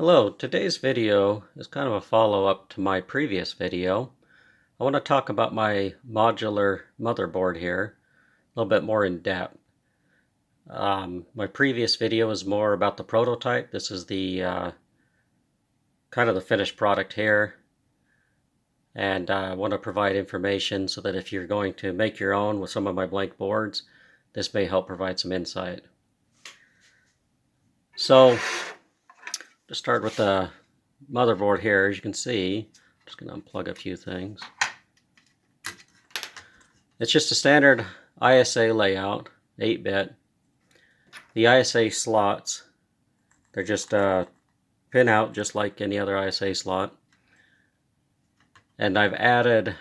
Hello, today's video is kind of a follow-up to my previous video. I want to talk about my modular motherboard here a little bit more in depth. My previous video was more about the prototype. This is the kind of the finished product here, and I want to provide information so that if you're going to make your own with some of my blank boards, this may help provide some insight. So, to start with the motherboard here, as you can see, I'm just going to unplug a few things. It's just a standard ISA layout, 8-bit. The ISA slots, they're just pin out just like any other ISA slot. And I've added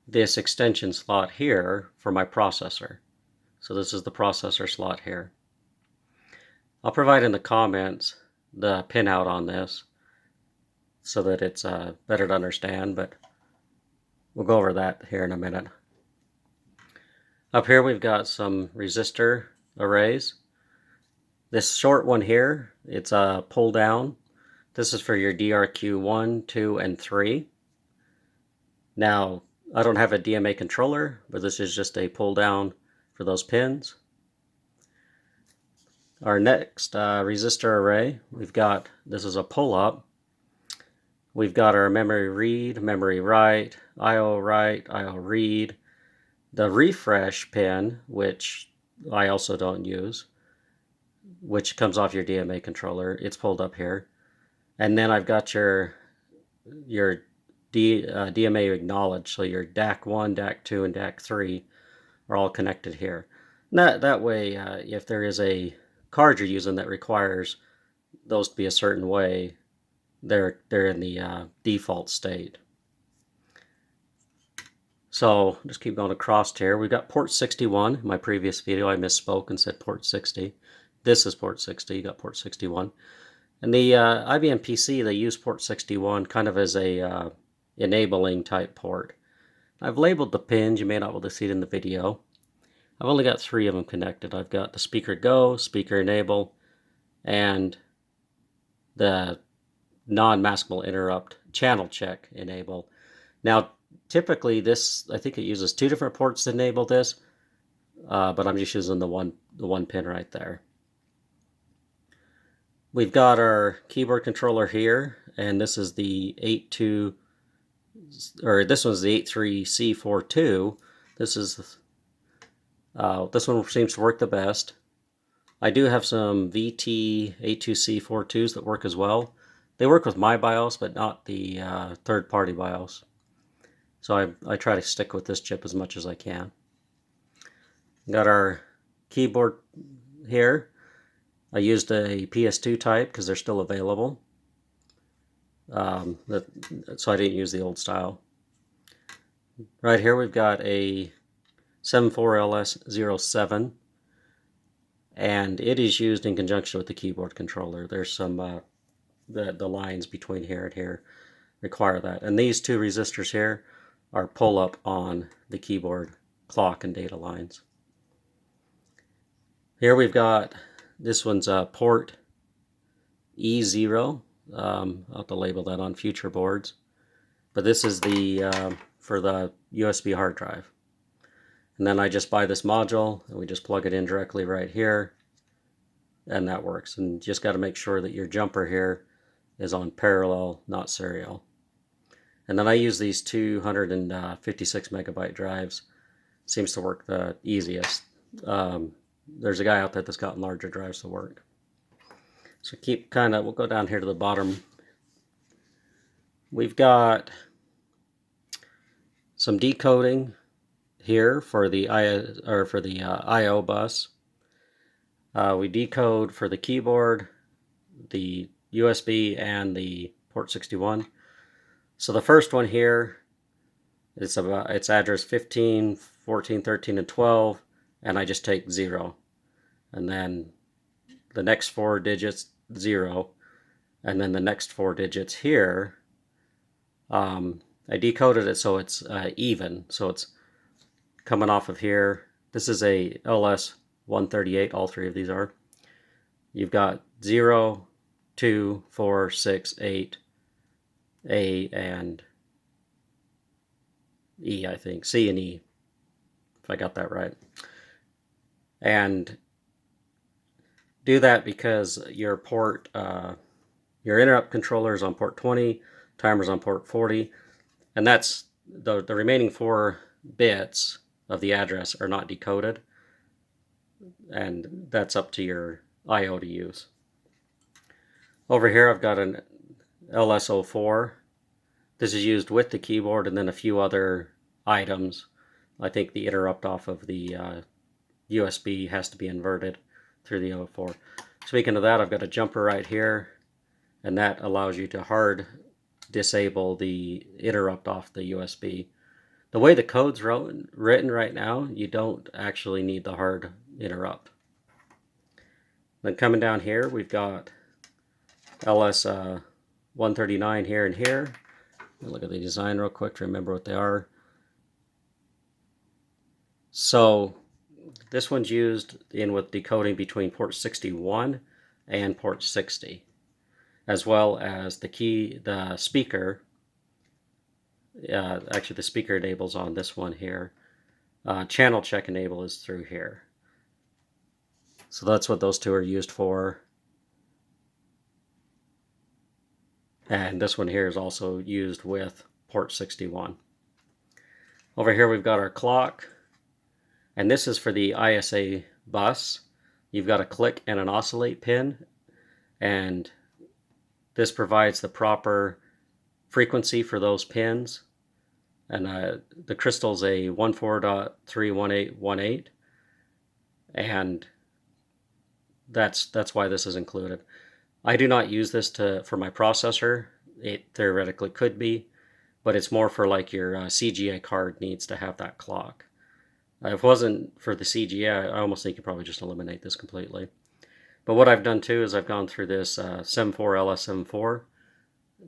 this extension slot here for my processor. So this is the processor slot here. I'll provide in the comments the pinout on this so that it's better to understand, but we'll go over that here in a minute. Up here we've got some resistor arrays. This short one here, it's a pull down. This is for your DRQ 1, 2, and 3. Now, I don't have a DMA controller, but this is just a pull down for those pins. Our next resistor array, this is a pull up. We've got our memory read, memory write, IO read, the refresh pin, which I also don't use, which comes off your DMA controller. It's pulled up here. And then I've got your DMA acknowledged, so your DAC1, DAC2, and DAC3 are all connected here. That way, if there is a card you're using that requires those to be a certain way, they're in the default state. So just keep going across here. We've got port 61. In my previous video, I misspoke and said port 60. This is port 60. You got port 61. And the IBM PC, they use port 61 kind of as a enabling type port. I've labeled the pins. You may not be able to see it in the video. I've only got 3 of them connected. I've got the speaker go, speaker enable, and the non-maskable interrupt channel check enable. Now, typically this, I think it uses 2 different ports to enable this, but I'm just using the one pin right there. We've got our keyboard controller here, and this is the 82, or this one's the 83C42. This one seems to work the best. I do have some VT82C42s that work as well. They work with my BIOS, but not the third-party BIOS. So I try to stick with this chip as much as I can. Got our keyboard here. I used a PS2 type because they're still available. So I didn't use the old style. Right here we've got a 74LS07, and it is used in conjunction with the keyboard controller. There's some the lines between here and here require that, and these 2 resistors here are pull up on the keyboard clock and data lines. Here we've got, this one's port E0. I'll have to label that on future boards, but this is the for the USB hard drive. And then I just buy this module and we just plug it in directly right here, and that works. And just got to make sure that your jumper here is on parallel, not serial. And then I use these 256 megabyte drives. Seems to work the easiest. There's a guy out there that's got larger drives to work. So we'll go down here to the bottom. We've got some decoding here for the IO bus. We decode for the keyboard, the USB, and the port 61. So the first one here, it's address 15, 14, 13, and 12, and I just take 0. And then the next 4 digits, 0. And then the next 4 digits here, I decoded it so it's even. So it's coming off of here. This is a LS138, all 3 of these are. You've got 0, 2, 4, 6, 8, A and E, I think. C and E, if I got that right. And do that because your port, your interrupt controller is on port 20, timer's on port 40, and that's the remaining 4 bits of the address are not decoded, and that's up to your I/O to use. Over here I've got an LS04. This is used with the keyboard and then a few other items. I think the interrupt off of the USB has to be inverted through the 04. Speaking of that, I've got a jumper right here, and that allows you to hard disable the interrupt off the USB. The way the code's written right now, you don't actually need the hard interrupt. Then coming down here, we've got LS 139 here and here. Look at the design real quick to remember what they are. So this one's used in with decoding between port 61 and port 60, as well as the speaker. Actually, the speaker enables on this one here. Channel check enable is through here. So that's what those two are used for. And this one here is also used with port 61. Over here we've got our clock, and this is for the ISA bus. You've got a click and an oscillate pin, and this provides the proper frequency for those pins. And the crystal's a 14.31818, and that's why this is included. I do not use this for my processor. It theoretically could be, but it's more for like your CGA card needs to have that clock. If it wasn't for the CGA, I almost think you probably just eliminate this completely. But what I've done too is I've gone through this 74 LS74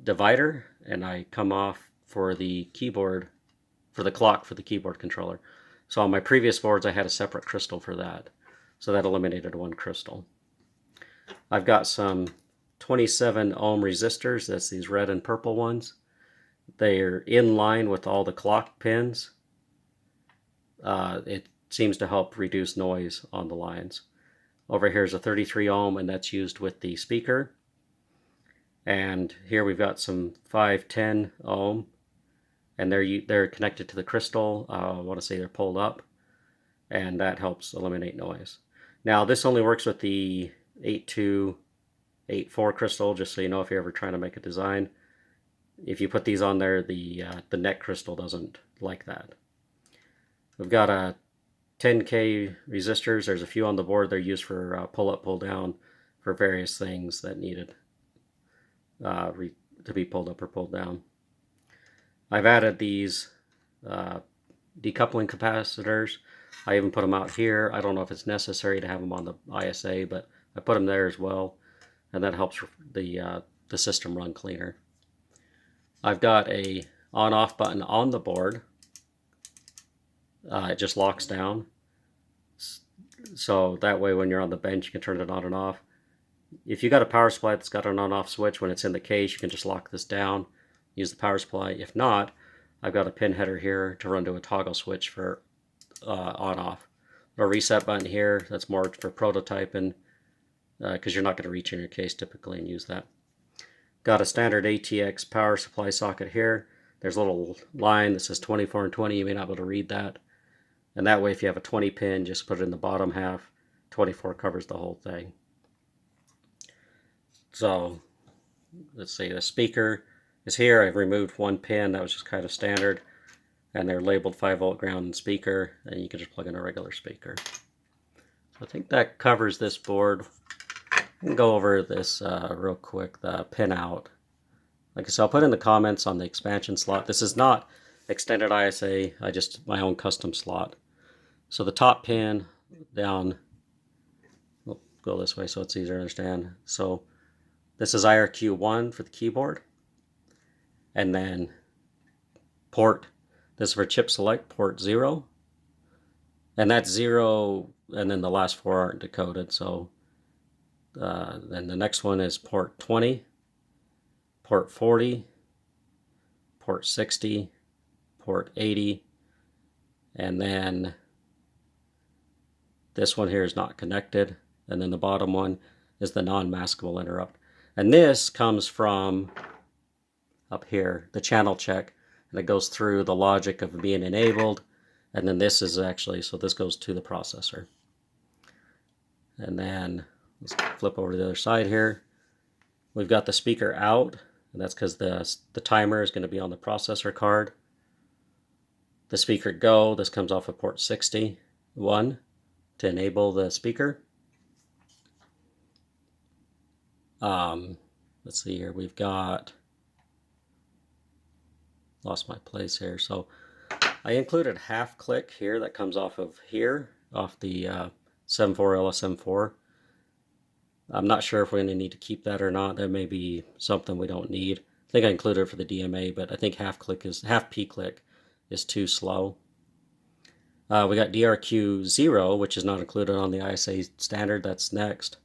divider, and I come off for the keyboard, for the clock for the keyboard controller. So on my previous boards I had a separate crystal for that. So that eliminated one crystal. I've got some 27 ohm resistors. That's these red and purple ones. They're in line with all the clock pins. It seems to help reduce noise on the lines. Over here is a 33 ohm, and that's used with the speaker. And here we've got some 510 ohm, and they're connected to the crystal. I want to say they're pulled up, and that helps eliminate noise. Now this only works with the 8284 crystal, just so you know if you're ever trying to make a design. If you put these on there, the neck crystal doesn't like that. We've got a 10K resistors. There's a few on the board. They're used for pull up, pull down for various things that needed to be pulled up or pulled down. I've added these decoupling capacitors. I even put them out here. I don't know if it's necessary to have them on the ISA, but I put them there as well, and that helps the system run cleaner. I've got a on-off button on the board. It just locks down, so that way when you're on the bench you can turn it on and off. If you got a power supply that's got an on-off switch, when it's in the case you can just lock this down, use the power supply. If not, I've got a pin header here to run to a toggle switch for on-off. A reset button here, that's more for prototyping, because you're not going to reach in your case typically and use that. Got a standard ATX power supply socket here. There's a little line that says 24 and 20. You may not be able to read that. And that way, if you have a 20 pin, just put it in the bottom half. 24 covers the whole thing. So let's see, the speaker is here. I've removed one pin. That was just kind of standard. And they're labeled 5-volt ground and speaker. And you can just plug in a regular speaker. So I think that covers this board. I can go over this real quick, the pin out. Like I said, I'll put in the comments on the expansion slot. This is not extended ISA, my own custom slot. So the top pin down, we'll go this way so it's easier to understand. So this is IRQ1 for the keyboard. And then port, this is for chip select, port 0. And that's 0, and then the last 4 aren't decoded. So Then the next one is port 20, port 40, port 60, port 80, and then this one here is not connected, and then the bottom one is the non-maskable interrupt. And this comes from up here, the channel check, and it goes through the logic of being enabled, and then this is actually, so this goes to the processor. And then let's flip over to the other side here. We've got the speaker out, and that's because the timer is going to be on the processor card. The speaker go, this comes off of port 61 to enable the speaker. Let's see here, we've got, lost my place here. So I included half click here that comes off of here, off the 7.4 LSM4. I'm not sure if we're going to need to keep that or not. That may be something we don't need. I think I included it for the DMA, but I think half P click is too slow. We got DRQ0, which is not included on the ISA standard. That's next.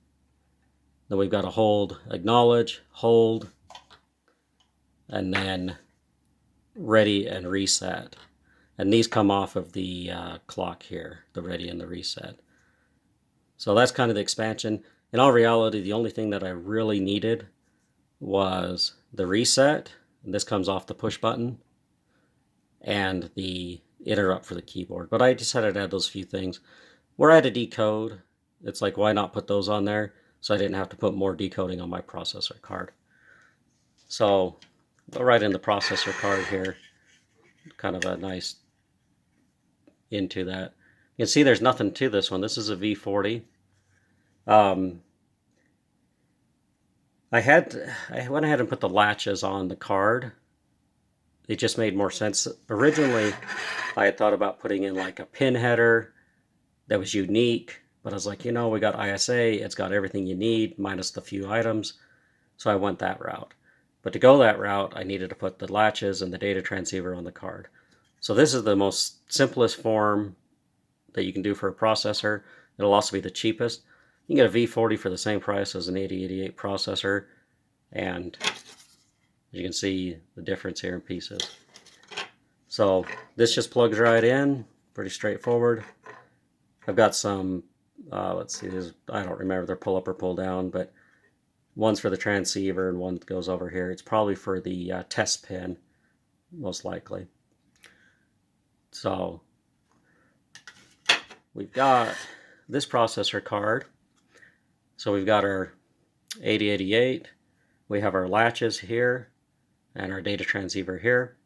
Then we've got a hold, acknowledge, hold, and then ready and reset. And these come off of the clock here, the ready and the reset. So that's kind of the expansion. In all reality, the only thing that I really needed was the reset, and this comes off the push button, and the interrupt for the keyboard. But I decided to add those few things. Where I had to decode, it's like, why not put those on there? So I didn't have to put more decoding on my processor card. So I'll write in the processor card here, kind of a nice into that. You can see there's nothing to this one. This is a V40. I went ahead and put the latches on the card. It just made more sense. Originally, I had thought about putting in like a pin header that was unique, but I was like, you know, we got ISA, it's got everything you need, minus the few items. So I went that route. But to go that route, I needed to put the latches and the data transceiver on the card. So this is the most simplest form that you can do for a processor. It'll also be the cheapest. You can get a V40 for the same price as an 8088 processor, and you can see the difference here in pieces. So this just plugs right in, pretty straightforward. I've got some, let's see, I don't remember if they're pull up or pull down, but one's for the transceiver and one goes over here. It's probably for the test pin, most likely. So we've got this processor card. So we've got our 8088, we have our latches here, and our data transceiver here.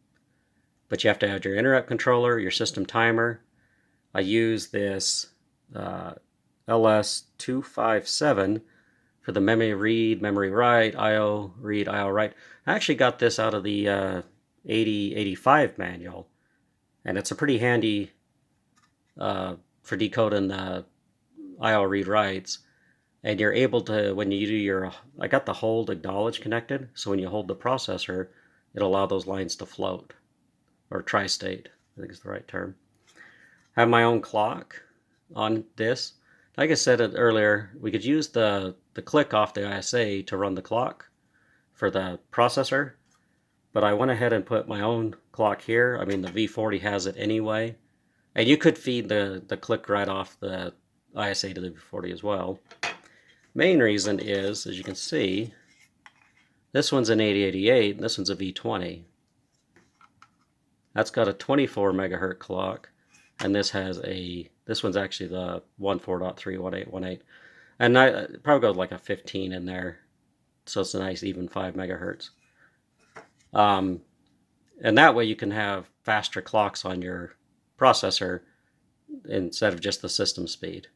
But you have to add your interrupt controller, your system timer. I use this LS257 for the memory read, memory write, IO read, IO write. I actually got this out of the 8085 manual, and it's a pretty handy for decoding the IO read writes. And you're able to, when you do your, I got the hold acknowledge connected, so when you hold the processor, it'll allow those lines to float, or tri-state, I think is the right term. I have my own clock on this. Like I said earlier, we could use the click off the ISA to run the clock for the processor, but I went ahead and put my own clock here. I mean, the V40 has it anyway, and you could feed the click right off the ISA to the V40 as well. Main reason is, as you can see, this one's an 8088 and this one's a V20. That's got a 24 megahertz clock, and this one's actually the 14.31818. And I probably go like a 15 in there, so it's a nice even 5 megahertz. And that way you can have faster clocks on your processor instead of just the system speed.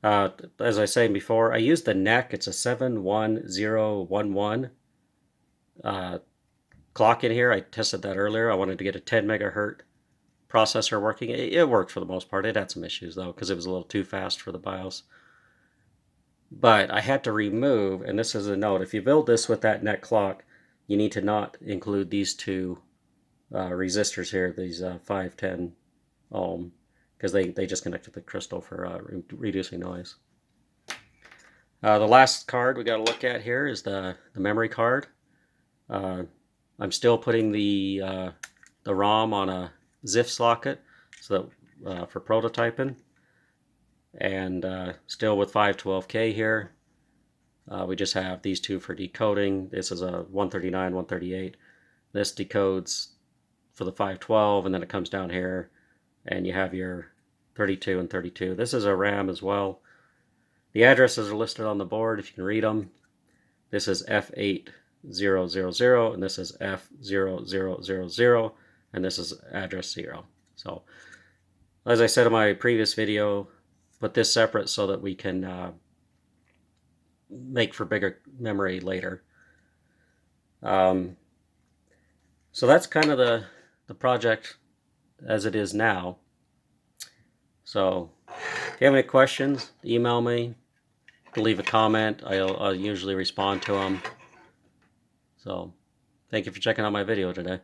As I was saying before, I used the NEC. It's a 71011 clock in here. I tested that earlier. I wanted to get a 10 megahertz processor working. It worked for the most part. It had some issues though, because it was a little too fast for the BIOS. But I had to remove, and this is a note, if you build this with that NEC clock, you need to not include these two resistors here, these 510 ohm, because they just connect to the crystal for reducing noise. The last card we got to look at here is the memory card. I'm still putting the ROM on a ZIF socket so that, for prototyping, and still with 512K here. We just have these two for decoding. This is a 139, 138. This decodes for the 512, and then it comes down here, and you have your 32 and 32. This is a RAM as well. The addresses are listed on the board if you can read them. This is F8000, and this is F0000, and this is address 0. So, as I said in my previous video, put this separate so that we can make for bigger memory later. So that's kind of the project as it is now. So if you have any questions, email me, leave a comment. I'll usually respond to them. So thank you for checking out my video today.